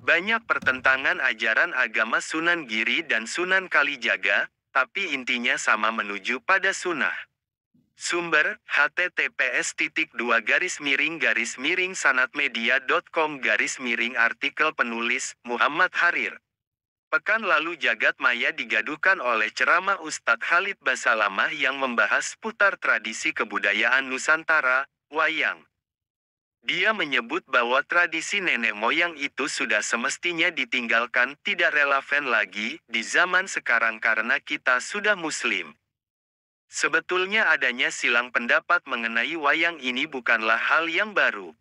Banyak pertentangan ajaran agama Sunan Giri dan Sunan Kalijaga, tapi intinya sama menuju pada sunnah. Sumber, https://sanatmedia.com/, artikel penulis, Muhammad Harir. Pekan lalu jagat maya digaduhkan oleh ceramah Ustadz Khalid Basalamah yang membahas putar tradisi kebudayaan Nusantara, wayang. Dia menyebut bahwa tradisi nenek moyang itu sudah semestinya ditinggalkan, tidak relevan lagi di zaman sekarang karena kita sudah muslim. Sebetulnya adanya silang pendapat mengenai wayang ini bukanlah hal yang baru.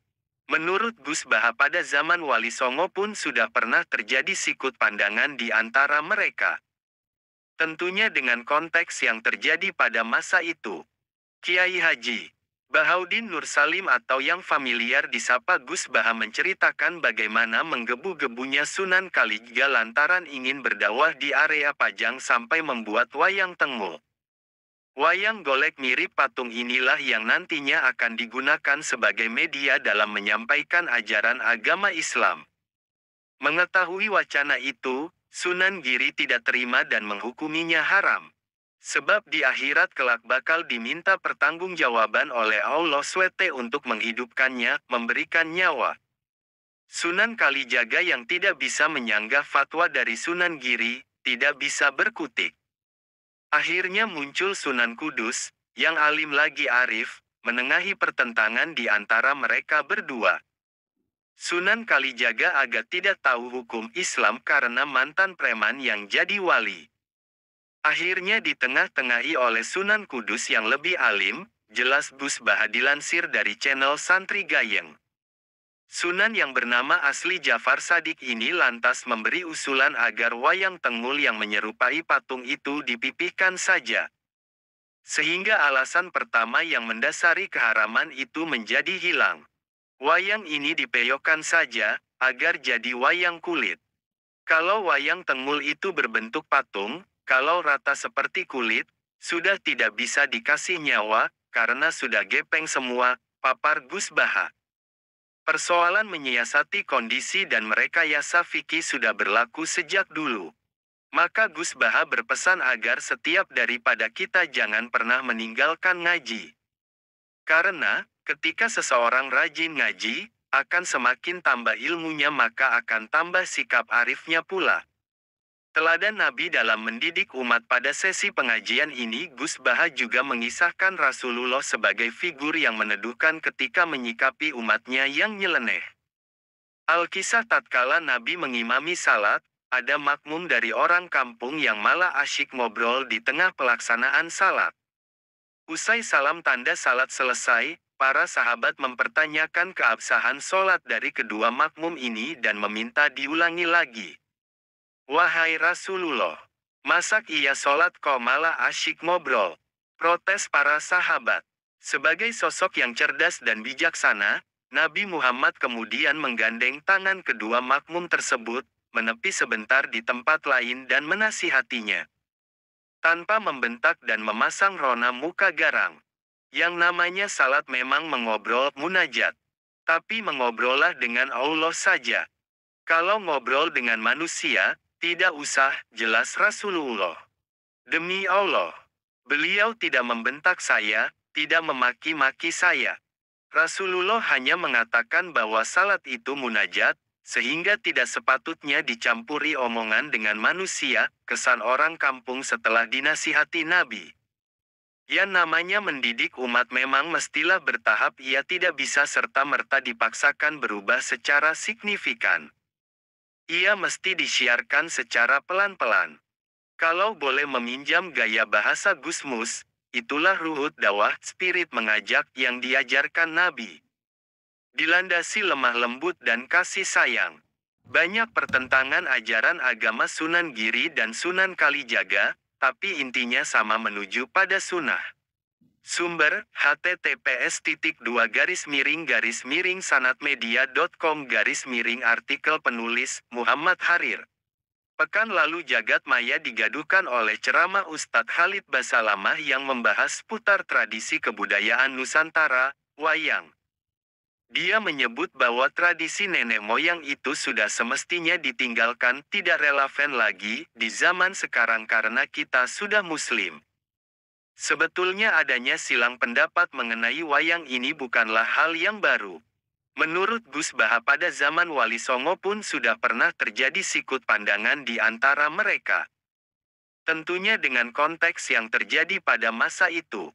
Menurut Gus Baha pada zaman Wali Songo pun sudah pernah terjadi sikut pandangan di antara mereka. Tentunya dengan konteks yang terjadi pada masa itu. Kiai Haji Bahaudin Nur Salim atau yang familiar disapa Gus Baha menceritakan bagaimana menggebu-gebunya Sunan Kalijaga lantaran ingin berdakwah di area Pajang sampai membuat wayang tengu. Wayang golek mirip patung inilah yang nantinya akan digunakan sebagai media dalam menyampaikan ajaran agama Islam. Mengetahui wacana itu, Sunan Giri tidak terima dan menghukuminya haram. Sebab di akhirat kelak bakal diminta pertanggungjawaban oleh Allah SWT untuk menghidupkannya, memberikan nyawa. Sunan Kalijaga yang tidak bisa menyanggah fatwa dari Sunan Giri, tidak bisa berkutik. Akhirnya muncul Sunan Kudus, yang alim lagi arif, menengahi pertentangan di antara mereka berdua. Sunan Kalijaga agak tidak tahu hukum Islam karena mantan preman yang jadi wali. Akhirnya ditengah-tengahi oleh Sunan Kudus yang lebih alim, jelas Gus Baha dilansir dari channel Santri Gayeng. Sunan yang bernama asli Jafar Sadik ini lantas memberi usulan agar wayang tengul yang menyerupai patung itu dipipihkan saja. Sehingga alasan pertama yang mendasari keharaman itu menjadi hilang. Wayang ini dipeyokkan saja, agar jadi wayang kulit. Kalau wayang tengul itu berbentuk patung, kalau rata seperti kulit, sudah tidak bisa dikasih nyawa, karena sudah gepeng semua, papar Gus Baha. Persoalan menyiasati kondisi dan merekayasa fikih sudah berlaku sejak dulu. Maka Gus Baha berpesan agar setiap daripada kita jangan pernah meninggalkan ngaji. Karena, ketika seseorang rajin ngaji, akan semakin tambah ilmunya maka akan tambah sikap arifnya pula. Teladan Nabi dalam mendidik umat pada sesi pengajian ini Gus Baha juga mengisahkan Rasulullah sebagai figur yang meneduhkan ketika menyikapi umatnya yang nyeleneh. Al-Kisah tatkala Nabi mengimami salat, ada makmum dari orang kampung yang malah asyik ngobrol di tengah pelaksanaan salat. Usai salam tanda salat selesai, para sahabat mempertanyakan keabsahan sholat dari kedua makmum ini dan meminta diulangi lagi. Wahai Rasulullah, masak iya sholat kok malah asyik ngobrol? Protes para sahabat. Sebagai sosok yang cerdas dan bijaksana, Nabi Muhammad kemudian menggandeng tangan kedua makmum tersebut, menepi sebentar di tempat lain dan menasihatinya. Tanpa membentak dan memasang rona muka garang. Yang namanya salat memang mengobrol munajat. Tapi mengobrollah dengan Allah saja. Kalau ngobrol dengan manusia, tidak usah, jelas Rasulullah. Demi Allah, beliau tidak membentak saya, tidak memaki-maki saya. Rasulullah hanya mengatakan bahwa salat itu munajat, sehingga tidak sepatutnya dicampuri omongan dengan manusia, kesan orang kampung setelah dinasihati Nabi. Yang namanya mendidik umat memang mestilah bertahap, ia tidak bisa serta-merta dipaksakan berubah secara signifikan. Ia mesti disiarkan secara pelan-pelan. Kalau boleh meminjam gaya bahasa Gusmus, itulah ruhut dakwah, spirit mengajak yang diajarkan Nabi. Dilandasi lemah lembut dan kasih sayang. Banyak pertentangan ajaran agama Sunan Giri dan Sunan Kalijaga, tapi intinya sama menuju pada sunnah. Sumber, https://sanatmedia.com/, artikel penulis, Muhammad Harir. Pekan lalu jagat maya digaduhkan oleh ceramah Ustadz Khalid Basalamah yang membahas putar tradisi kebudayaan Nusantara, wayang. Dia menyebut bahwa tradisi nenek moyang itu sudah semestinya ditinggalkan, tidak relevan lagi di zaman sekarang karena kita sudah muslim. Sebetulnya adanya silang pendapat mengenai wayang ini bukanlah hal yang baru. Menurut Gus Baha pada zaman Wali Songo pun sudah pernah terjadi sikut pandangan di antara mereka. Tentunya dengan konteks yang terjadi pada masa itu.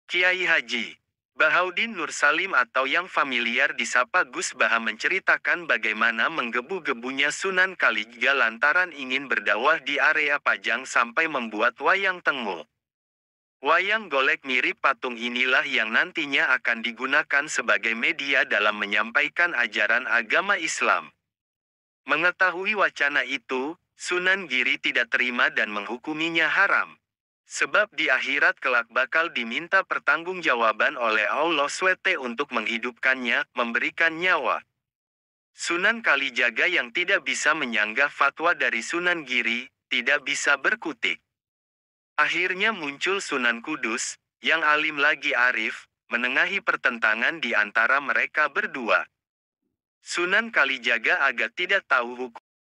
Kiai Haji Bahaudin Nur Salim atau yang familiar disapa Gus Baha menceritakan bagaimana menggebu-gebunya Sunan Kalijaga lantaran ingin berdakwah di area Pajang sampai membuat wayang tengu. Wayang golek mirip patung inilah yang nantinya akan digunakan sebagai media dalam menyampaikan ajaran agama Islam. Mengetahui wacana itu, Sunan Giri tidak terima dan menghukuminya haram. Sebab di akhirat kelak bakal diminta pertanggungjawaban oleh Allah SWT untuk menghidupkannya, memberikan nyawa. Sunan Kalijaga yang tidak bisa menyanggah fatwa dari Sunan Giri, tidak bisa berkutik. Akhirnya muncul Sunan Kudus, yang alim lagi arif, menengahi pertentangan di antara mereka berdua. Sunan Kalijaga agak tidak tahu hukum